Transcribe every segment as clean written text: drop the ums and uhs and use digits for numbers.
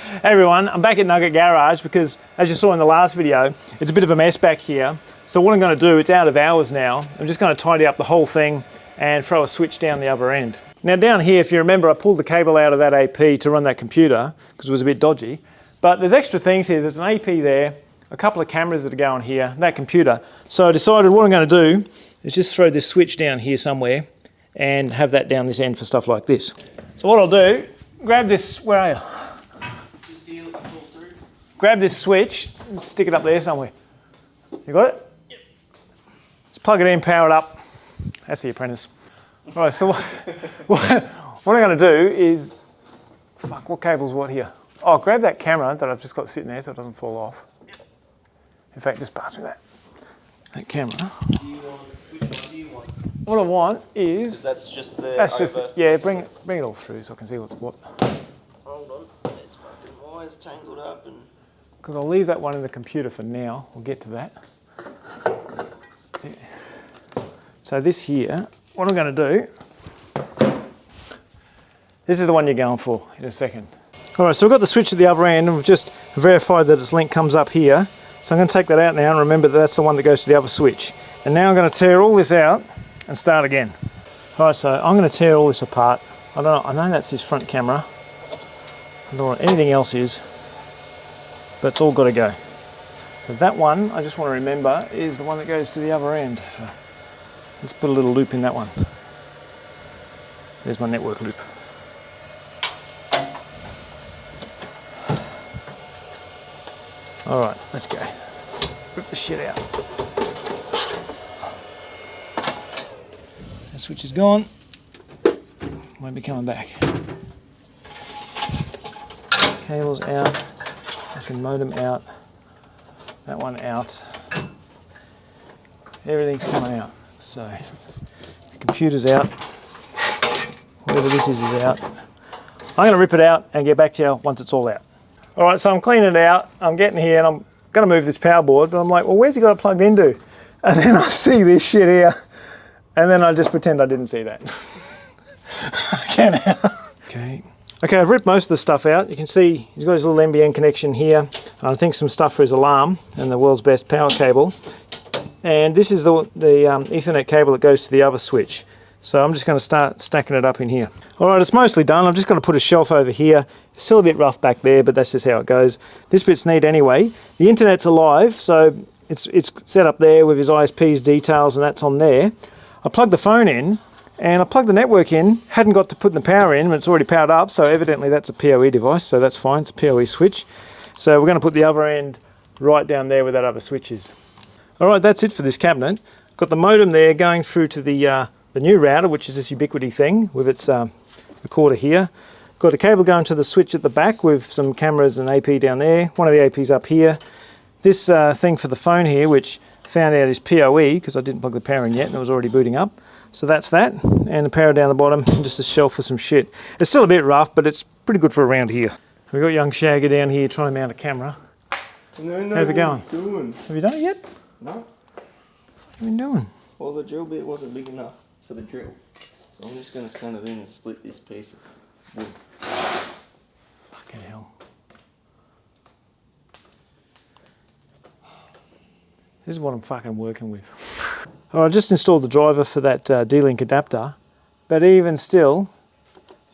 Hey everyone, I'm back at Nugget Garage because, as you saw in the last video, it's a bit of a mess back here. So what I'm going to do, it's out of hours now, I'm just going to tidy up the whole thing and throw a switch down the other end. Now down here, if you remember, I pulled the cable out of that AP to run that computer because it was a bit dodgy. But there's extra things here. There's an AP there, a couple of cameras that are going here, that computer. So I decided what I'm going to do is just throw this switch down here somewhere and have that down this end for stuff like this. So what I'll do, grab this, where are you? Grab this switch and stick it up there somewhere. You got it? Yep. Let's plug it in, power it up. That's the apprentice. All right, so what I'm going to do is, fuck, what cable's what here? Oh, grab that camera that I've just got sitting there so it doesn't fall off. In fact, just pass me that camera. Do you want, which one do you want? What I want is... That's just the... That's just, yeah, bring it all through so I can see what's what. Hold on, it's fucking wires tangled up and... Because I'll leave that one in the computer for now. We'll get to that. Yeah. So this here, what I'm going to do, this is the one you're going for in a second. All right, so we've got the switch at the other end and we've just verified that its link comes up here. So I'm going to take that out now and remember that that's the one that goes to the other switch. And now I'm going to tear all this out and start again. All right, so I'm going to tear all this apart. I know that's his front camera. I don't know what anything else is. But it's all got to go. So that one, I just want to remember, is the one that goes to the other end. So let's put a little loop in that one. There's my network loop. All right, let's go. Rip the shit out. The switch is gone. Won't be coming back. Cable's out. Modem out, that one out, everything's coming out. So the computer's out, whatever this is out. I'm going to rip it out and get back to you once it's all out. All right, so I'm cleaning it out, I'm getting here and I'm going to move this power board, but I'm like, well, where's he got it plugged into? And then I see this shit here and then I just pretend I didn't see that. I can now. Okay, I've ripped most of the stuff out. You can see he's got his little NBN connection here. I think some stuff for his alarm and the world's best power cable. And this is the Ethernet cable that goes to the other switch. So I'm just going to start stacking it up in here. All right, it's mostly done. I'm just going to put a shelf over here. It's still a bit rough back there, but that's just how it goes. This bit's neat anyway. The internet's alive, so it's set up there with his ISP's details and that's on there. I plugged the phone in. And I plugged the network in, hadn't got to put the power in, but it's already powered up, so evidently that's a PoE device, so that's fine, it's a PoE switch. So we're going to put the other end right down there where that other switch is. All right, that's it for this cabinet. Got the modem there going through to the new router, which is this Ubiquiti thing with its recorder here. Got a cable going to the switch at the back with some cameras and AP down there. One of the APs up here. This thing for the phone here, which found out is PoE, because I didn't plug the power in yet and it was already booting up. So that's that, and the power down the bottom, and just a shelf for some shit. It's still a bit rough, but it's pretty good for around here. We've got young Shagger down here trying to mount a camera. No, how's it going? Doing? Have you done it yet? No. What have you been doing? Well, the drill bit wasn't big enough for the drill. So I'm just going to sand it in and split this piece of wood. Fucking hell. This is what I'm fucking working with. I just installed the driver for that D-Link adapter, but even still,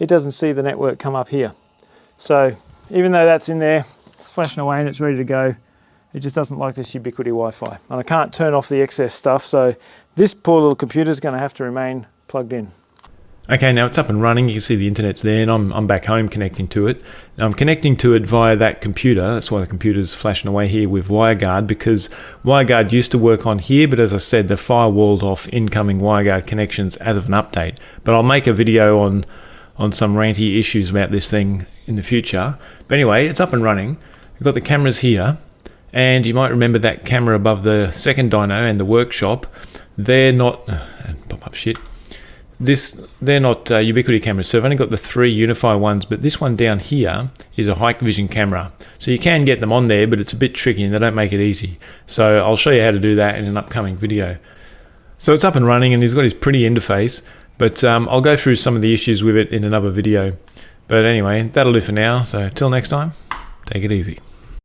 it doesn't see the network come up here. So even though that's in there, flashing away and it's ready to go, it just doesn't like this Ubiquiti Wi-Fi. And I can't turn off the excess stuff, so this poor little computer is going to have to remain plugged in. Okay, now it's up and running. You can see the internet's there and I'm back home connecting to it. Now I'm connecting to it via that computer. That's why the computer's flashing away here with WireGuard, because WireGuard used to work on here, but as I said, they firewalled off incoming WireGuard connections as of an update. But I'll make a video on some ranty issues about this thing in the future. But anyway, it's up and running. We've got the cameras here, and you might remember that camera above the second dyno and the workshop. They're not... pop up shit. They're not Ubiquiti cameras, so I've only got the 3 Unify ones, but this one down here is a Hikvision camera. So you can get them on there, but it's a bit tricky and they don't make it easy. So I'll show you how to do that in an upcoming video. So it's up and running and he's got his pretty interface, but I'll go through some of the issues with it in another video. But anyway, that'll do for now, so till next time. Take it easy.